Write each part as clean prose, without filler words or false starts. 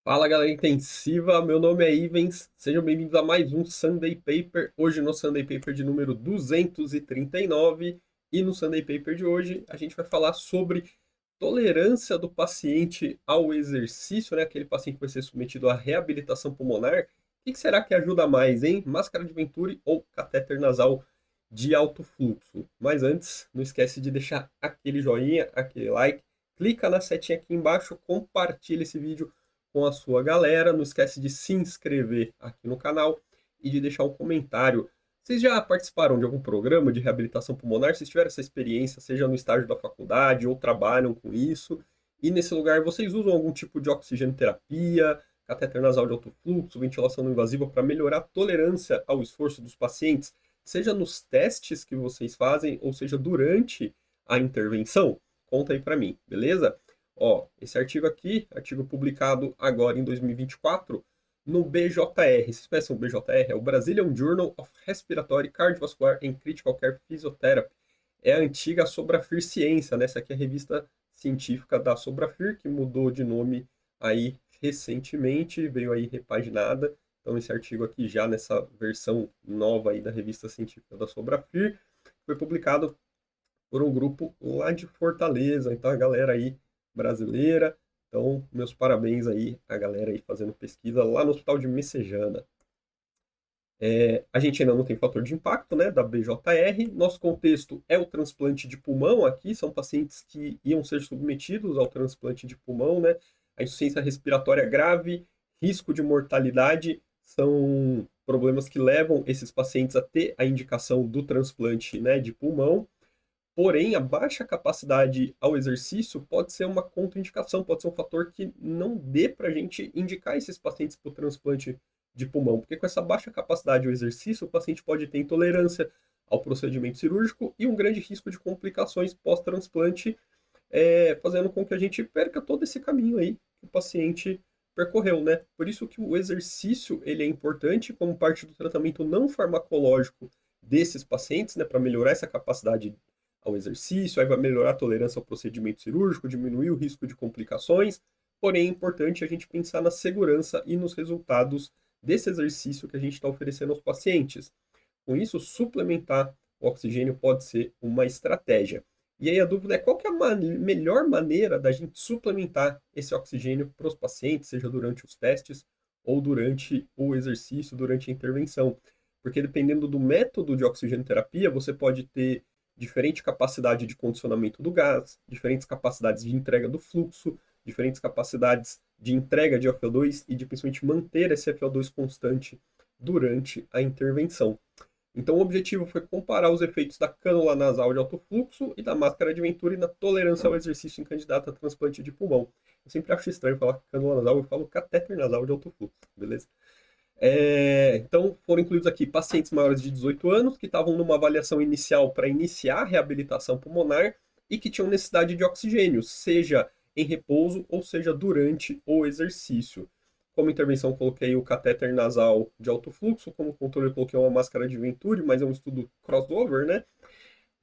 Fala galera intensiva, meu nome é Ivens, sejam bem-vindos a mais um Sunday Paper. Hoje no Sunday Paper de número 239 e no Sunday Paper de hoje a gente vai falar sobre tolerância do paciente ao exercício, né? Aquele paciente que vai ser submetido à reabilitação pulmonar. O que será que ajuda mais, hein? Máscara de Venturi ou catéter nasal de alto fluxo? Mas antes, não esquece de deixar aquele joinha, aquele like, clica na setinha aqui embaixo, compartilha esse vídeo com a sua galera. Não esquece de se inscrever aqui no canal e de deixar um comentário. Vocês já participaram de algum programa de reabilitação pulmonar? Vocês tiveram essa experiência, seja no estágio da faculdade ou trabalham com isso? E nesse lugar vocês usam algum tipo de oxigenoterapia, catéter nasal de alto fluxo, ventilação não invasiva para melhorar a tolerância ao esforço dos pacientes, seja nos testes que vocês fazem ou seja durante a intervenção? Conta aí para mim, beleza? Ó, esse artigo aqui, artigo publicado agora em 2024, no BJR. Vocês conhecem o BJR? É o Brazilian Journal of Respiratory Cardiovascular and Critical Care Physiotherapy. É a antiga Sobrafir Ciência, né? Essa aqui é a revista científica da Sobrafir, que mudou de nome aí recentemente, veio aí repaginada. Então esse artigo aqui já nessa versão nova aí da revista científica da Sobrafir, foi publicado por um grupo lá de Fortaleza. Então a galera aí brasileira. Então, meus parabéns aí a galera aí fazendo pesquisa lá no Hospital de Messejana. A gente ainda não tem fator de impacto, né, da BJR. Nosso contexto é o transplante de pulmão aqui, são pacientes que iam ser submetidos ao transplante de pulmão, né? A insuficiência respiratória grave, risco de mortalidade são problemas que levam esses pacientes a ter a indicação do transplante, né, de pulmão. Porém, a baixa capacidade ao exercício pode ser uma contraindicação, pode ser um fator que não dê para a gente indicar esses pacientes para o transplante de pulmão, porque com essa baixa capacidade ao exercício, o paciente pode ter intolerância ao procedimento cirúrgico e um grande risco de complicações pós-transplante, fazendo com que a gente perca todo esse caminho aí que o paciente percorreu, né? Por isso que o exercício ele é importante como parte do tratamento não farmacológico desses pacientes, né, para melhorar essa capacidade ao exercício, aí vai melhorar a tolerância ao procedimento cirúrgico, diminuir o risco de complicações. Porém, é importante a gente pensar na segurança e nos resultados desse exercício que a gente está oferecendo aos pacientes. Com isso, suplementar o oxigênio pode ser uma estratégia. E aí a dúvida é qual que é a melhor maneira da gente suplementar esse oxigênio para os pacientes, seja durante os testes ou durante o exercício, durante a intervenção. Porque dependendo do método de oxigenoterapia, você pode ter diferente capacidade de condicionamento do gás, diferentes capacidades de entrega do fluxo, diferentes capacidades de entrega de FO2 e de principalmente manter esse FO2 constante durante a intervenção. Então, o objetivo foi comparar os efeitos da cânula nasal de alto fluxo e da máscara de Venturi na tolerância ao exercício em candidato a transplante de pulmão. Eu sempre acho estranho falar cânula nasal, eu falo catéter nasal de alto fluxo, beleza? Então, foram incluídos aqui pacientes maiores de 18 anos que estavam numa avaliação inicial para iniciar a reabilitação pulmonar e que tinham necessidade de oxigênio, seja em repouso ou seja durante o exercício. Como intervenção, coloquei o catéter nasal de alto fluxo, como controle, coloquei uma máscara de Venturi, mas é um estudo crossover, né?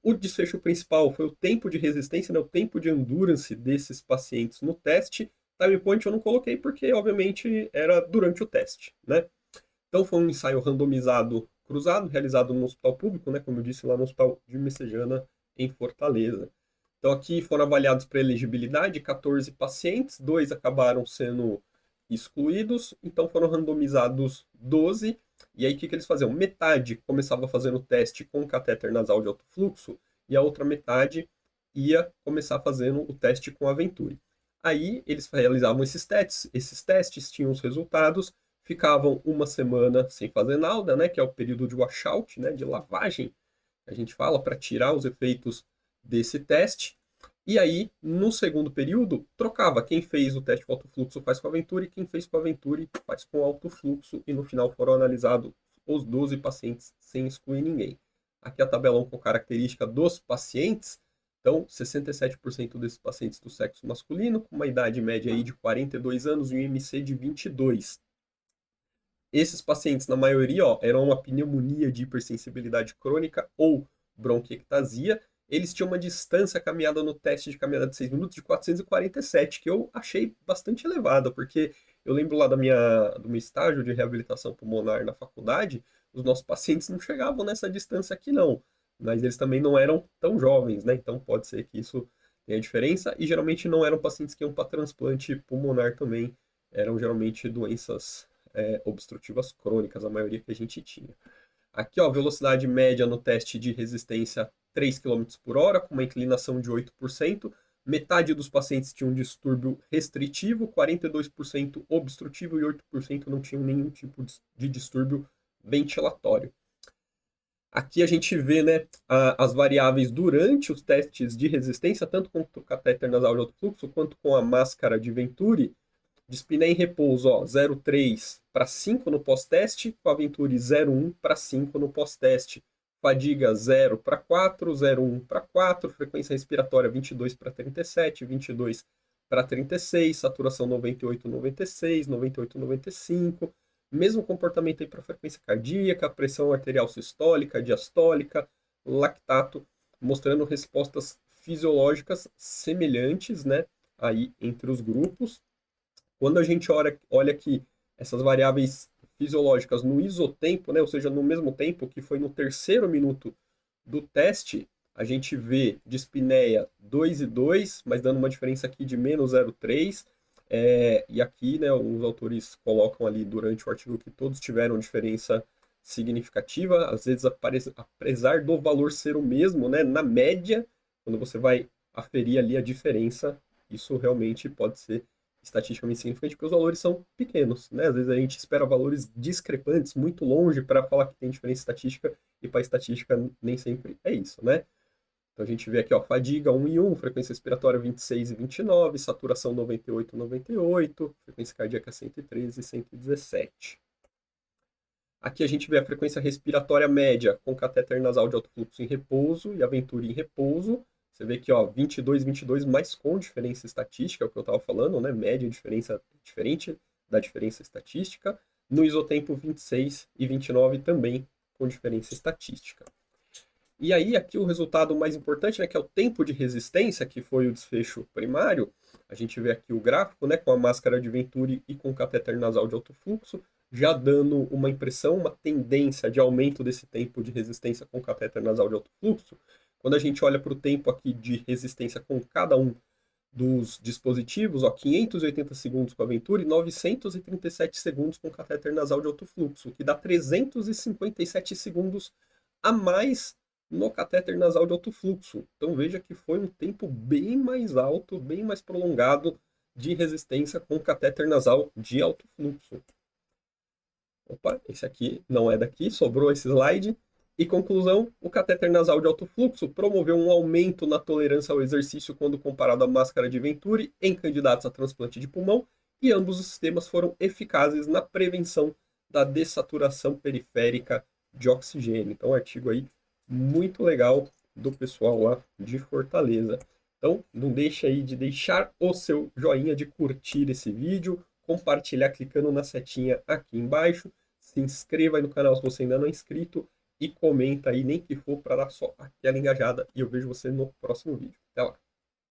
O desfecho principal foi o tempo de resistência, né, o tempo de endurance desses pacientes no teste. Time point eu não coloquei porque, obviamente, era durante o teste, né? Então foi um ensaio randomizado cruzado, realizado no hospital público, né, como eu disse, lá no Hospital de Messejana, em Fortaleza. Então aqui foram avaliados para elegibilidade 14 pacientes, dois acabaram sendo excluídos, então foram randomizados 12. E aí o que eles faziam? Metade começava fazendo o teste com catéter nasal de alto fluxo e a outra metade ia começar fazendo o teste com a Venturi. Aí eles realizavam esses testes tinham os resultados, ficavam uma semana sem fazer nada, né, que é o período de washout, né, de lavagem, a gente fala, para tirar os efeitos desse teste. E aí, no segundo período, trocava. Quem fez o teste com alto fluxo faz com a Venturi, quem fez com a Venturi faz com alto fluxo, e no final foram analisados os 12 pacientes sem excluir ninguém. Aqui a tabelão com característica dos pacientes. Então, 67% desses pacientes do sexo masculino, com uma idade média aí de 42 anos e um IMC de 22. Esses pacientes, na maioria, ó, eram uma pneumonia de hipersensibilidade crônica ou bronquiectasia, eles tinham uma distância caminhada no teste de caminhada de 6 minutos de 447, que eu achei bastante elevada, porque eu lembro lá do meu estágio de reabilitação pulmonar na faculdade, os nossos pacientes não chegavam nessa distância aqui não, mas eles também não eram tão jovens, né? Então pode ser que isso tenha diferença, e geralmente não eram pacientes que iam para transplante pulmonar também, eram geralmente doenças obstrutivas crônicas, a maioria que a gente tinha. Aqui, ó, velocidade média no teste de resistência 3 km por hora, com uma inclinação de 8%. Metade dos pacientes tinham um distúrbio restritivo, 42% obstrutivo e 8% não tinham nenhum tipo de distúrbio ventilatório. Aqui a gente vê, né, as variáveis durante os testes de resistência, tanto com o catéter nasal de alto fluxo quanto com a máscara de Venturi. Dispneia em repouso, ó, 0,3 para 5 no pós-teste, com a Venturi 0,1 para 5 no pós-teste. Fadiga 0 para 4, 0,1 para 4, frequência respiratória 22 para 37, 22 para 36, saturação 98, 96, 98, 95. Mesmo comportamento aí para frequência cardíaca, pressão arterial sistólica, diastólica, lactato, mostrando respostas fisiológicas semelhantes, né, aí entre os grupos. Quando a gente olha aqui essas variáveis fisiológicas no isotempo, né, ou seja, no mesmo tempo que foi no terceiro minuto do teste, a gente vê dispneia 2 e 2, mas dando uma diferença aqui de menos 0,3. E aqui, né, os autores colocam ali durante o artigo que todos tiveram diferença significativa, às vezes apesar do valor ser o mesmo, né, na média, quando você vai aferir ali a diferença, isso realmente pode ser estatisticamente significante, porque os valores são pequenos, né? Às vezes a gente espera valores discrepantes, muito longe, para falar que tem diferença estatística, e para a estatística nem sempre é isso, né? Então a gente vê aqui, ó, fadiga 1 e 1, frequência respiratória 26 e 29, saturação 98 e 98, frequência cardíaca 113 e 117. Aqui a gente vê a frequência respiratória média com catéter nasal de alto fluxo em repouso e a Venturi em repouso. Você vê que, ó, 22, 22, mas com diferença estatística, é o que eu estava falando, né? Média diferença diferente da diferença estatística. No isotempo 26 e 29 também com diferença estatística. E aí, aqui o resultado mais importante, né, que é o tempo de resistência, que foi o desfecho primário. A gente vê aqui o gráfico, né, com a máscara de Venturi e com o catéter nasal de alto fluxo, já dando uma impressão, uma tendência de aumento desse tempo de resistência com o catéter nasal de alto fluxo. Quando a gente olha para o tempo aqui de resistência com cada um dos dispositivos, ó, 580 segundos com a Venturi, 937 segundos com o catéter nasal de alto fluxo, que dá 357 segundos a mais no catéter nasal de alto fluxo. Então veja que foi um tempo bem mais alto, bem mais prolongado de resistência com o catéter nasal de alto fluxo. Opa, esse aqui não é daqui, sobrou esse slide. E conclusão, o catéter nasal de alto fluxo promoveu um aumento na tolerância ao exercício quando comparado à máscara de Venturi em candidatos a transplante de pulmão, e ambos os sistemas foram eficazes na prevenção da dessaturação periférica de oxigênio. Então, artigo aí muito legal do pessoal lá de Fortaleza. Então, não deixe aí de deixar o seu joinha, de curtir esse vídeo, compartilhar clicando na setinha aqui embaixo, se inscreva aí no canal se você ainda não é inscrito e comenta aí, nem que for para dar só aquela engajada, e eu vejo você no próximo vídeo. Até lá!